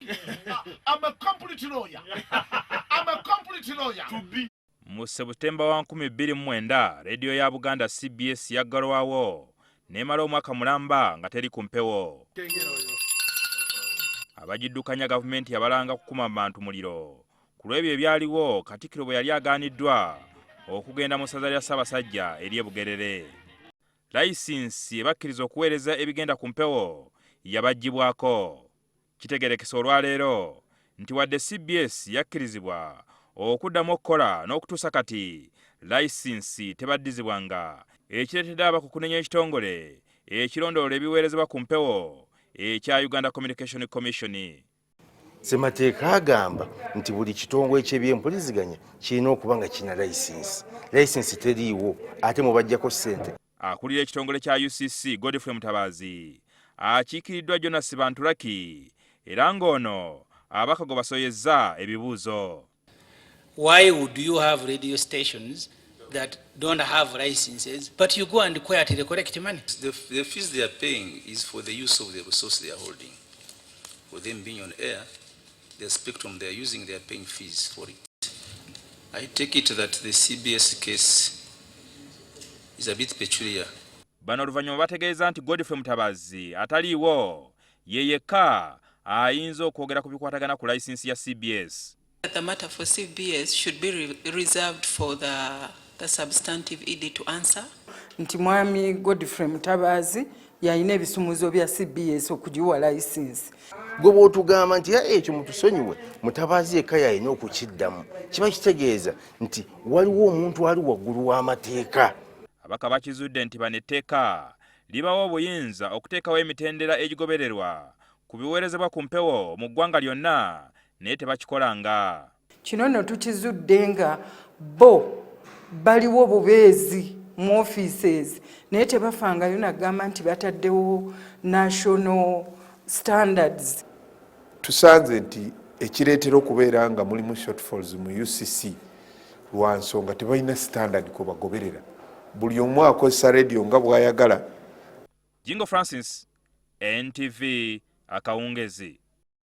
I'm a complete lawyer. I'm a complete lawyer. Mu Septemba wa 2009 radio ya Buganda CBS yaggalwawo n'emala omwaka mulamba nga teri ku mpewo. Abagiddukanya gavumenti yabalanga kukuma abantu muliro. Ku lw'ebyo ebyaliwo Katikkiro bwe yali agaaniddwa okugenda mu ssaza lya Ssaabasajja eri e Bugerere. Layisinsi ebakkiriza okuweereza ebigenda ku mpewo yabaggyibwako. Kitegerekesa olwaleero nti wadde CBS yakkirizibwa okuddamu okukola n'okutuusa kati layisinsi tebaddizibwanga, ekireetedde abakukunenya ekitongole ekirondoola ebiweerezebwa ku mpewo ekya Uganda Communication Commission. Ssemateeka agamba nti buli kitongole ky'ebyempuliziganya kirina okuba nga kirina layisinsi. Layisinsi teriiwo ate mubaggyako ssente. Akulira ekitongole kya UCC Godfrey Mutabazi akiikiriddwa Jonas Bantulaki era ng'ono abakago basoyezza ebibuuzo. Why would you have radio stations that don't have licenses, but you go and quietly collect money? The fees they are paying is for the use of the resource they are holding. For them being on air, the spectrum they are using, they are paying fees for it. I take it that the CBS case is a bit peculiar. Bano oluvannyuma bategeeza nti Godfrey Mutabazi ataliiwo ye yekka ayinza okwogera ku bikwatagana ku layisinsi ya CBS. The matter for CBS should be reserved for the substantive ED to answer. Nti mwami Godfrey Mutabazi yalina ebisumuzo bya CBS okugiwa license. Gwe bw'otugamba nti ekyo mutusonyiwe, Mutabazi yekka yalina okukiddamu. Kiba kitegeeza nti waliwo omuntu ali waggulu w'amateeka. Abaka bakizudde nti bano etteeka libawo obuyinza okuteekawo emitendera egigobererwa ku biweerezebwa ku mpewo mu ggwanga lyonna naye tebakikolanga. Kino nno tukizudde nga bo baliwo bubeezi mu offices naye tebafangayo nagamba nti bataddewo national standards. Tusanze nti ekireetera okubeera nga mulimu shortfalls mu UCC lwa nsonga tebalina standard kwe bagoberera. Buli omu akozesa radio nga bw'ayagala. Jingo Francis, NTV, Akawungezi.